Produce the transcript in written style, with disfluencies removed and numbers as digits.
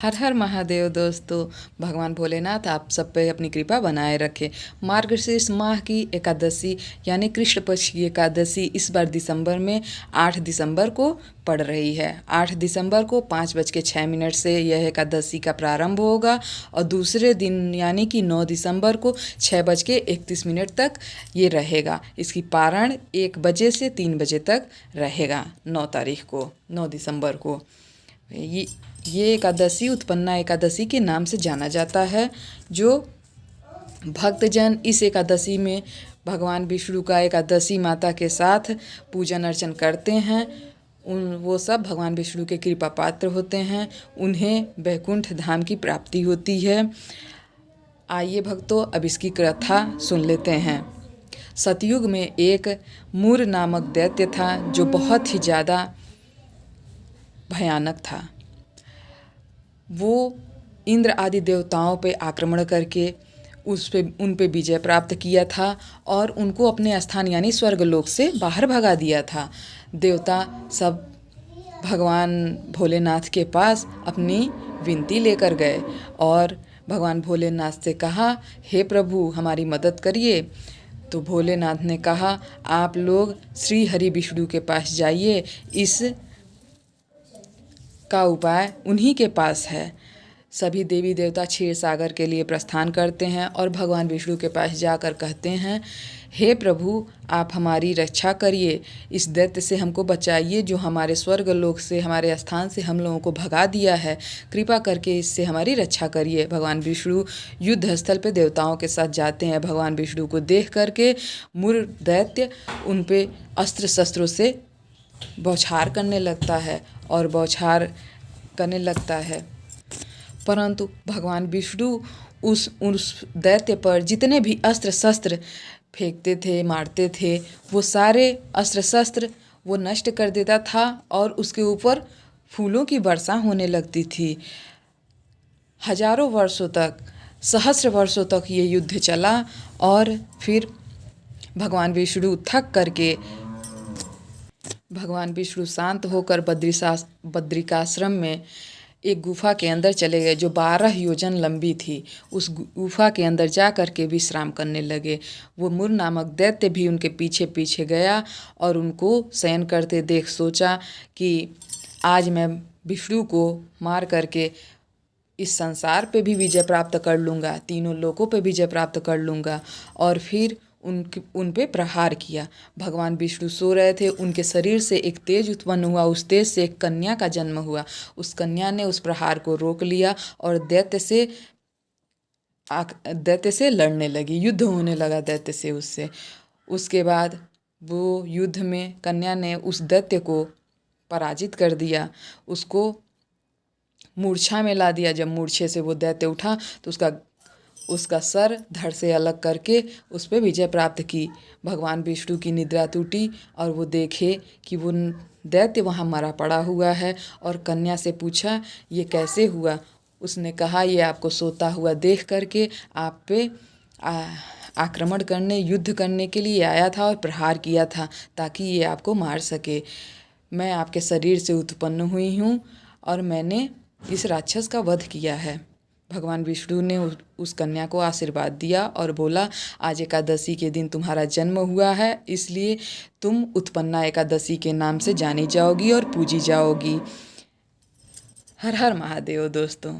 हर हर महादेव दोस्तों। भगवान भोलेनाथ आप सब पे अपनी कृपा बनाए रखे। मार्गशीर्ष माह की एकादशी यानी कृष्ण पक्ष की एकादशी इस बार दिसंबर में 8 दिसंबर को पड़ रही है। 8 दिसंबर को 5:06 से यह एकादशी का प्रारंभ होगा और दूसरे दिन यानी कि 9 दिसंबर को 6:31 तक ये रहेगा। इसकी पारण 1 बजे से 3 बजे तक रहेगा। 9 दिसंबर को ये एकादशी उत्पन्ना एकादशी के नाम से जाना जाता है। जो भक्तजन इस एकादशी में भगवान विष्णु का एकादशी माता के साथ पूजन अर्चन करते हैं वो सब भगवान विष्णु के कृपा पात्र होते हैं। उन्हें वैकुंठ धाम की प्राप्ति होती है। आइए भक्तों, अब इसकी कथा सुन लेते हैं। सतयुग में एक मूर नामक दैत्य था जो बहुत ही ज़्यादा भयानक था। वो इंद्र आदि देवताओं पे आक्रमण करके उन पे विजय प्राप्त किया था और उनको अपने स्थान यानी स्वर्गलोक से बाहर भगा दिया था। देवता सब भगवान भोलेनाथ के पास अपनी विनती लेकर गए और भगवान भोलेनाथ से कहा, हे प्रभु हमारी मदद करिए। तो भोलेनाथ ने कहा, आप लोग श्री हरि विष्णु के पास जाइए, इस का उपाय उन्हीं के पास है। सभी देवी देवता क्षीर सागर के लिए प्रस्थान करते हैं और भगवान विष्णु के पास जाकर कहते हैं, हे प्रभु आप हमारी रक्षा करिए, इस दैत्य से हमको बचाइए जो हमारे स्वर्ग लोक से हमारे स्थान से हम लोगों को भगा दिया है। कृपा करके इससे हमारी रक्षा करिए। भगवान विष्णु युद्ध स्थल पे देवताओं के साथ जाते हैं। भगवान विष्णु को देख करके मूर दैत्य उन पे अस्त्र शस्त्रों से बौछार करने लगता है और बौछार करने लगता है। परंतु भगवान विष्णु उस दैत्य पर जितने भी अस्त्र शस्त्र फेंकते थे, मारते थे, वो सारे अस्त्र शस्त्र वो नष्ट कर देता था और उसके ऊपर फूलों की वर्षा होने लगती थी। हजारों वर्षों तक, सहस्र वर्षों तक ये युद्ध चला और फिर भगवान विष्णु थक करके भगवान विष्णु शांत होकर बद्रिकाश्रम में एक गुफा के अंदर चले गए जो 12 योजन लंबी थी। उस गुफा के अंदर जा कर के विश्राम करने लगे। वो मूर नामक दैत्य भी उनके पीछे पीछे गया और उनको शयन करते देख सोचा कि आज मैं विष्णु को मार करके इस संसार पे भी विजय प्राप्त कर लूँगा, तीनों लोकों पे विजय प्राप्त कर लूँगा। और फिर उन पे प्रहार किया। भगवान विष्णु सो रहे थे, उनके शरीर से एक तेज उत्पन्न हुआ, उस तेज से एक कन्या का जन्म हुआ। उस कन्या ने उस प्रहार को रोक लिया और दैत्य से लड़ने लगी, युद्ध होने लगा दैत्य से उससे। उसके बाद वो युद्ध में कन्या ने उस दैत्य को पराजित कर दिया, उसको मूर्छा में ला दिया। जब मूर्छे से वो दैत्य उठा तो उसका सर धड़ से अलग करके उस पर विजय प्राप्त की। भगवान विष्णु की निद्रा टूटी और वो देखे कि वो दैत्य वहाँ मरा पड़ा हुआ है और कन्या से पूछा, ये कैसे हुआ? उसने कहा, ये आपको सोता हुआ देख करके आप पे आक्रमण करने, युद्ध करने के लिए आया था और प्रहार किया था ताकि ये आपको मार सके। मैं आपके शरीर से उत्पन्न हुई हूँ और मैंने इस राक्षस का वध किया है। भगवान विष्णु ने उस कन्या को आशीर्वाद दिया और बोला, आज एकादशी के दिन तुम्हारा जन्म हुआ है, इसलिए तुम उत्पन्ना एकादशी के नाम से जानी जाओगी और पूजी जाओगी। हर हर महादेव दोस्तों।